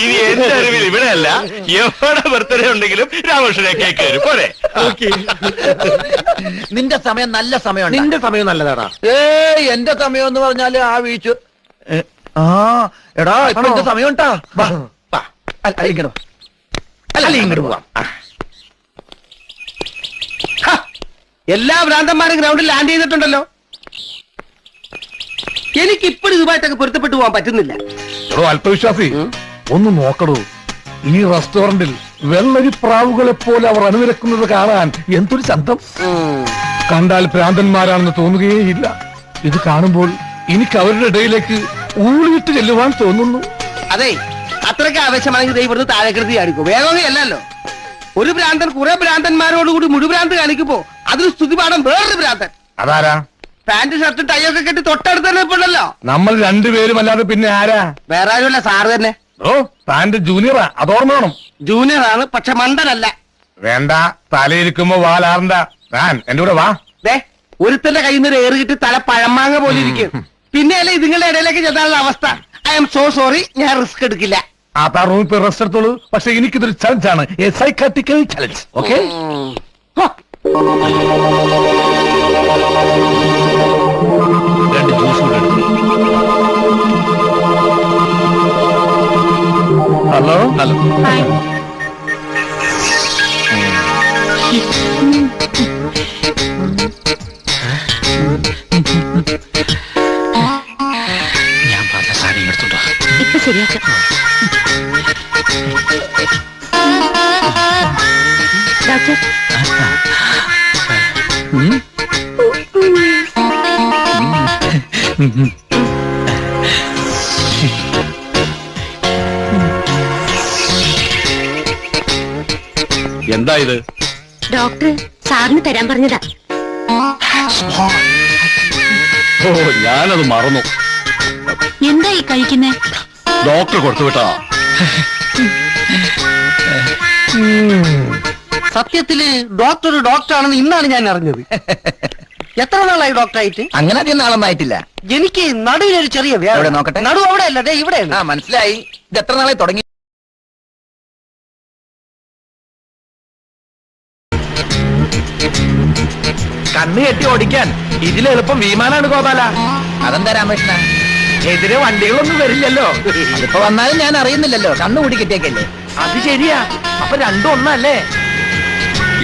ഇനി എന്റെ അറിവിൽ ഇവിടെയല്ല, എവിടെ ബർത്ത്ഡേ ഉണ്ടെങ്കിലും രാമകൃഷ്ണനെ കേക്ക് തരും. പോരെ? നിന്റെ സമയം നല്ല സമയമാണ്. നിന്റെ സമയം നല്ലതാടാ. എന്റെ സമയം എന്ന് പറഞ്ഞാല് ആ വീഴ്ച. എടാ ഇപ്പൊ എന്റെ സമയം ഉണ്ടാ. ഇങ്ങോട്ട് പോവാം. എല്ലാ ഭ്രാന്തന്മാരും ഗ്രൗണ്ടിൽ ലാൻഡ് ചെയ്തിട്ടുണ്ടല്ലോ. എനിക്ക് ഇപ്പോഴും ഇതുമായിട്ടൊക്കെ പൊരുത്തപ്പെട്ടു പോകാൻ പറ്റുന്നില്ല. അല്പവിശ്വാസി, ഒന്ന് നോക്കടൂ. ഈ റെസ്റ്റോറന്റിൽ വെള്ളരിപ്രാവുകളെ പോലെ അവർ അണിനിരക്കുന്നത് കാണാൻ എന്തൊരു ചന്തം. കണ്ടാൽ ഭ്രാന്തന്മാരാണെന്ന് തോന്നുകയേയില്ല. ഇത് കാണുമ്പോൾ എനിക്ക് അവരുടെ ഇടയിലേക്ക് ഊളിയിട്ട് ചെല്ലുവാൻ തോന്നുന്നു. അതെ, അത്രയ്ക്ക് ആവശ്യമാണെങ്കിൽ ഇവിടുന്ന് താഴെക്കൃതി ആയിരിക്കും. വേഗമേ അല്ലല്ലോ. ഒരു ഭ്രാന്തൻ കുറെ ഭ്രാന്തന്മാരോടുകൂടി മുഴുഭ്രാന്ത് കാണിക്കുമ്പോ അതിന് സ്തുതിപാഠം വേറൊരു ഭ്രാന്തൻ. അതാരാ? പാന്റ് ഷർട്ട് ടൈയൊക്കെ കെട്ടി തൊട്ടടുത്ത് തന്നെ ഇപ്പോഴല്ലോ. നമ്മൾ രണ്ടുപേരും അല്ലാതെ പിന്നെ ആരാ? വേറെ ആരുമല്ല, സാറ് തന്നെ. ഓ, പാന്റ് ജൂനിയറാ, അതോർമ്മ വേണം. ജൂനിയർ ആണ്, പക്ഷെ മണ്ടനല്ല. വേണ്ട, തലയിരിക്കുമ്പോ വാലാറണ്ട. എന്റെ കൂടെ വാ. ഒരുത്തന്റെ കയ്യിൽ നിന്ന് ഏറ് കിട്ടി തല പഴമാങ്ങ പോലെ ഇരിക്കും. പിന്നെയല്ലേ ഇതിങ്ങളുടെ ഇടയിലേക്ക് ചെന്നാലുള്ള അവസ്ഥ. ഐ എം സോ സോറി, ഞാൻ റിസ്ക് എടുക്കില്ല. ആ റൂമിൽ പോയി റെസ്റ്റ് എടുത്തോളൂ. പക്ഷെ എനിക്കിതൊരു ചലഞ്ച് ആണ്, എ സൈക്കാട്രിക്കൽ ചലഞ്ച്. ഓക്കെ? രണ്ട് ജ്യൂസ് കൂടെ എടുത്തു. ഹലോ. ഞാൻ പറഞ്ഞ സാധനം എടുത്തുണ്ടോ? ഇപ്പൊ ശരിയാക്കാം. ഡോക്ടർ, എന്താ ഇത്? ഡോക്ടർ സാറിന് തരാൻ പറഞ്ഞതാ. ഓ, ഞാനത് മറന്നു. എന്താ ഈ കഴിക്കുന്നേ? ഡോക്ടർ കൊടുത്തുവിട്ടാ. സത്യത്തില് ഡോക്ടർ ഒരു ഡോക്ടറാണെന്ന് ഇന്നാണ് ഞാൻ അറിഞ്ഞത്. എത്ര നാളായി ഡോക്ടറായിട്ട്? അങ്ങനെ അധികം നാളൊന്നും ആയിട്ടില്ല. എനിക്ക് നടുവിനൊരു ചെറിയ എവിടെ നോക്കട്ടെ? നടു അവിടെ അല്ല, ദേ ഇവിടെ. മനസ്സിലായി. ഇത് എത്ര നാളായി തുടങ്ങി? കണ്ണ് കെട്ടി ഓടിക്കാൻ ഇതിലെളുപ്പം വിമാനാണ് ഗോപാല. അതെന്താ രാമകൃഷ്ണ? എതിരെ വണ്ടികളൊന്നും വരില്ലല്ലോ. അതിപ്പോ വന്നാലും ഞാൻ അറിയുന്നില്ലല്ലോ. കണ്ണു കൂടി കിട്ടിയേക്കല്ലേ. അത് ശരിയാ. അപ്പൊ രണ്ടും ഒന്നല്ലേ?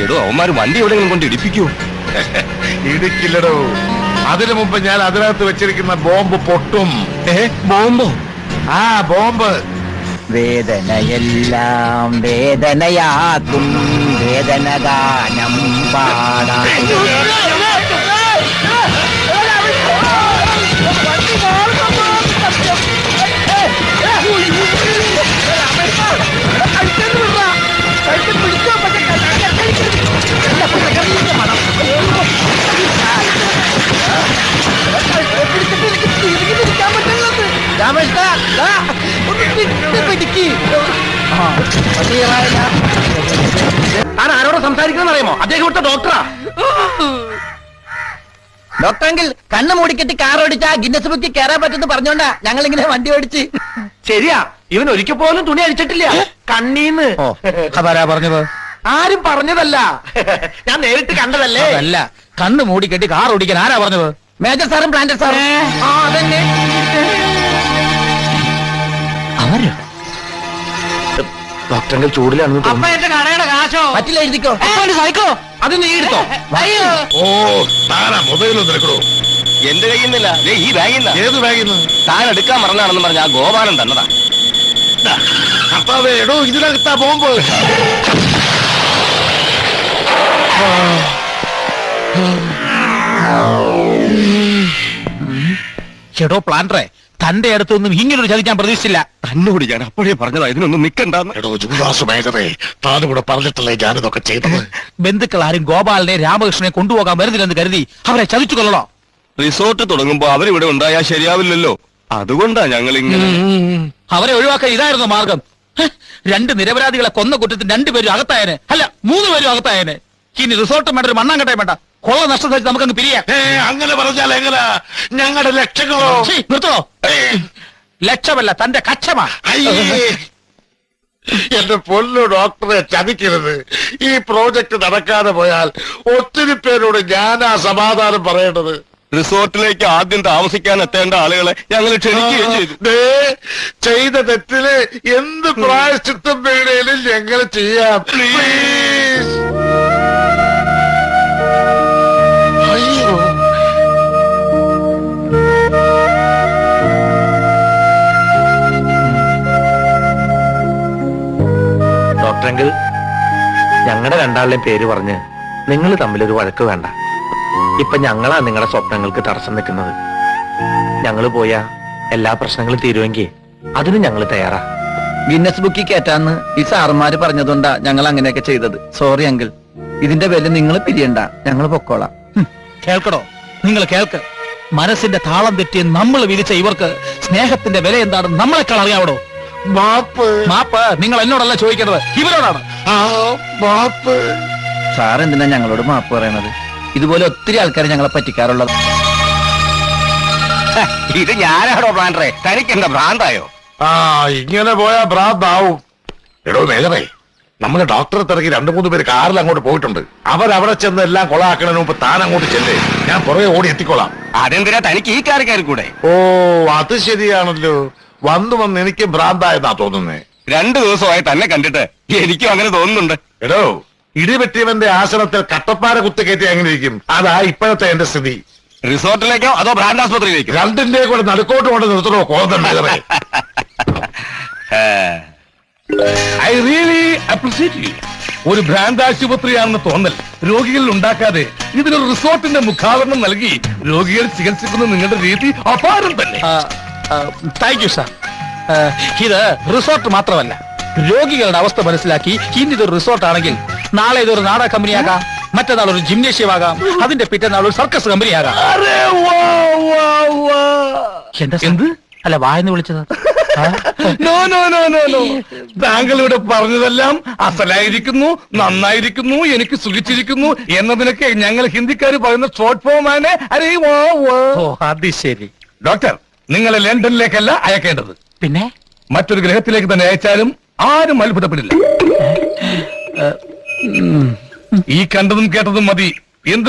എടോ, അവന്മാര് വണ്ടി എവിടെയെങ്കിലും കൊണ്ട് ഇടിപ്പിക്കൂ. ഇടിക്കില്ലടോ. അതിനു മുമ്പ് ഞാൻ അതിനകത്ത് വെച്ചിരിക്കുന്ന ബോംബ് പൊട്ടും. ബോംബോ? ആ ബോംബ്. വേദനയെല്ലാം വേദനയാക്കും, വേദനഗാനം പാടാം. താൻ ആരോട് സംസാരിക്കണം അറിയാമോ? അദ്ദേഹം ഇവിടുത്തെ ഡോക്ടറാ. ഡോക്ടറെങ്കിൽ കണ്ണ് മൂടിക്കെട്ടി കാർ ഓടിച്ചാ ഗിന്നസ് ബുക്കിൽ കയറാൻ പറ്റുമെന്ന് പറഞ്ഞോണ്ടാ ഞങ്ങൾ ഇങ്ങനെ വണ്ടി ഓടിച്ച്. ശരിയാ, ഇവൻ ഒരിക്കൽ പോലും തുണി അടിച്ചിട്ടില്ല കണ്ണീന്ന്. അതാരാ പറഞ്ഞത്? ആരും പറഞ്ഞതല്ല, ഞാൻ നേരിട്ട് കണ്ടതല്ലേ. അല്ല, കണ്ണ് മൂടിക്കെട്ടി കാർ ഓടിക്കാൻ ആരാ പറഞ്ഞത്? മേജർ സാറും പ്ലാന്റർ സാറും. അതന്നെ. അവരോ? ഡോക്ടറിന്റെ ചൂടിലാണെന്ന് അപ്പൊ തോന്നുന്നു. എന്റെ കടയുടെ കാശോ? പറ്റില്ല, എഴുതിക്കോ. സൈക്കോ, അത് നീ എടുത്തോ. അയ്യോ, ഓ, താനാ മൊബൈലൊന്നും എടുക്കണോ? എന്റെ കയ്യിൽ നിന്നില്ല, ഈ ബാഗിൽ നിന്നാ. ഏത് ബാഗിന്ന്? താൻ എടുക്കാൻ മറന്നാണെന്ന് പറഞ്ഞ ആ ഗോപാലൻ തന്നതാ. കർത്താവേ, എടോ ഇതിനകത്താ ബോംബ്. ചേട്ടോ പ്ലാന്ററെ, തന്റെ അടുത്തൊന്നും ഇങ്ങനൊരു ചതി ഞാൻ പ്രതീക്ഷിച്ചില്ല. തന്നോട് ഞാൻ അപ്പോഴേ പറഞ്ഞതാ ഇതിനൊന്നും നിക്കണ്ടെന്ന്. എടോ ജൂദാസ് മേജറേ, താനുകൂടെ പറഞ്ഞിട്ടല്ലേ ഞാനിതൊക്കെ ചെയ്തത്. ബന്ധുക്കൾ ആരും ഗോപാലിനെ രാമകൃഷ്ണനെ കൊണ്ടുപോകാൻ വരുന്നില്ലെന്ന് കരുതി അവരെ ചതിച്ചു കൊള്ളണോ? റിസോർട്ട് തുടങ്ങുമ്പോ അവരിവിടെ ഉണ്ടായാൽ ശരിയാവില്ലല്ലോ. അതുകൊണ്ടാ ഞങ്ങൾ ഇങ്ങനെ. അവരെ ഒഴിവാക്കാൻ ഇതായിരുന്നു മാർഗം. രണ്ട് നിരപരാധികളെ കൊന്ന കുറ്റത്തിന് രണ്ടുപേരും അകത്തായനെ, അല്ല 3 പേരും അകത്തായനെ. ഇനി റിസോർട്ടും വേണ്ട, ഒരു മണ്ണാങ്കട്ടയും വേണ്ട. കൊള്ള നഷ്ടം സഹിച്ച് നമുക്കങ്ങ് പിരിയാം. അങ്ങനെ പറഞ്ഞാൽ എങ്ങനെ? ഞങ്ങളുടെ ലക്ഷങ്ങളോ? നിർത്തോ? ലക്ഷമല്ല, തന്റെ കച്ചമാ. എന്റെ പൊന്നു ഡോക്ടറെ ചതിക്കരുത്. ഈ പ്രോജക്ട് നടക്കാതെ പോയാൽ ഒത്തിരി പേരോട് ഞാനാ സമാധാനം പറയേണ്ടത്. റിസോർട്ടിലേക്ക് ആദ്യം താമസിക്കാൻ എത്തേണ്ട ആളുകളെ ഞങ്ങൾ ക്ഷണിക്കുകയും ചെയ്തു. ദേ, ചെയ്ത തെറ്റില് എന്ത് പ്രായശ്ചിത്തം വേണേലും ഞങ്ങൾ ചെയ്യാം. പ്ലീസ്. അയ്യോ, ഡോക്ടറെങ്കിൽ ഞങ്ങളുടെ രണ്ടാളുടെയും പേര് പറഞ്ഞ് നിങ്ങൾ തമ്മിലൊരു വഴക്ക് വേണ്ട. ഇപ്പൊ ഞങ്ങളാ നിങ്ങളുടെ സ്വപ്നങ്ങൾക്ക് തടസ്സം നിൽക്കുന്നത്. ഞങ്ങൾ പോയാ എല്ലാ പ്രശ്നങ്ങളും തീരുമെങ്കിൽ അതിന് ഞങ്ങൾ തയ്യാറാ. ഗിന്നസ് ബുക്കിൽ കയറ്റാന്ന് ഈ സാറുമാര് പറഞ്ഞതുകൊണ്ടാ ഞങ്ങൾ അങ്ങനെയൊക്കെ ചെയ്തത്. സോറി അങ്കിൾ, ഇതിന്റെ വില നിങ്ങൾ പിരിയണ്ട, ഞങ്ങൾ പൊക്കോളാം. കേൾക്കടോ, നിങ്ങൾ കേൾക്ക്. മനസ്സിന്റെ താളം തെറ്റിയ നമ്മൾ വിധിച്ച ഇവർക്ക് സ്നേഹത്തിന്റെ വില എന്താണെന്ന് നമ്മളെക്കാൾ അറിയാവടോ. മാപ്പ്. മാപ്പ് നിങ്ങൾ എന്നോടല്ല ചോദിക്കേണ്ടത്, ഇവരോടാണ്. ആ, മാപ്പ്. സാർ എന്തിനാ ഞങ്ങളോട് മാപ്പ് പറയണത്? ഇതുപോലെ ഒത്തിരി ആൾക്കാർ ഞങ്ങളെ പറ്റിക്കാറുള്ളത്. ഇത് ഞാനാണോ പ്ലാൻറേ? തനിക്ക് എന്താ ഭ്രാന്തായോ? ആ, ഇങ്ങനെ പോയാ ഭ്രാന്താവും. എടോ നേരെ, നമ്മുടെ ഡോക്ടറെ തിരക്കി 2-3 പേര് കാറിൽ അങ്ങോട്ട് പോയിട്ടുണ്ട്. അവരവിടെ ചെന്ന് എല്ലാം കൊളാക്കണതിന് മുമ്പ് താൻ അങ്ങോട്ട് ചെല്ലേ. ഞാൻ പുറകെ ഓടി എത്തിക്കോളാം. അതെന്തിനാ തനിക്ക് ഈ കാർ കയറി കൂടെ? ഓ, അത് ശരിയാണല്ലോ. വന്ന് എനിക്ക് ഭ്രാന്തായെന്നാ തോന്നുന്നേ. 2 ദിവസമായി തന്നെ കണ്ടിട്ട് എനിക്കും അങ്ങനെ തോന്നുന്നുണ്ട്. എടോ, ഇടിവെട്ടിയവന്റെ ആശ്രമത്തിൽ കട്ടപ്പാര കുത്തിക്കയറ്റി എങ്ങനെ ഇരിക്കും? അതാ ഇപ്പോഴത്തെ എന്റെ സ്ഥിതി. റിസോർട്ടിലേക്കോ അതോ ഭ്രാന്താസ്പത്രിയിലേക്കോ? രണ്ടിന്റെ കൂടെ നടുക്കോട്ട് കൊണ്ട് നിർത്തണോ കോതം? I really appreciate you. ഒരു ഭ്രാന്താശുപത്രിയാണെന്ന് തോന്നൽ രോഗികളിൽ ഉണ്ടാക്കാതെ ഇതിനൊരു റിസോർട്ടിന്റെ മുഖാവരണം നൽകി രോഗികൾ ചികിത്സിക്കുന്ന നിങ്ങളുടെ രീതി അപാരം തന്നെ. Thank you sir. ഇത് റിസോർട്ട് മാത്രമല്ല, രോഗികളുടെ അവസ്ഥ മനസ്സിലാക്കി ഇന്ന് ഇതൊരു റിസോർട്ട് ആണെങ്കിൽ നാളെ ഇതൊരു നാടക കമ്പനിയാകാം, മറ്റന്നാൾ ഒരു ജിംനേഷ്യം ആകാം, അതിന്റെ പിറ്റന്നാൾ ഒരു സർക്കസ് കമ്പനിയാകാം. എന്താ എന്ത്? അല്ല, വായെന്ന് വിളിച്ചത്. No no no no no, താങ്കൾ ഇവിടെ പറഞ്ഞതെല്ലാം അസലായിരിക്കുന്നു, നന്നായിരിക്കുന്നു, എനിക്ക് സുഖിച്ചിരിക്കുന്നു എന്നതിനൊക്കെ ഞങ്ങൾ ഹിന്ദിക്കാർ പറയുന്ന ഷോർട്ട് ഫോം ആണ്. അരേ വാ വാ. ഓ, അത് ശരി. ഡോക്ടർ, നിങ്ങളെ ലണ്ടനിലേക്കല്ല അയക്കേണ്ടത്, പിന്നെ മറ്റൊരു ഗ്രഹത്തിലേക്ക് തന്നെ അയച്ചാലും ആരും അത്ഭുതപ്പെടില്ല. ഈ കണ്ടതും കേട്ടതും മതി. എന്ത്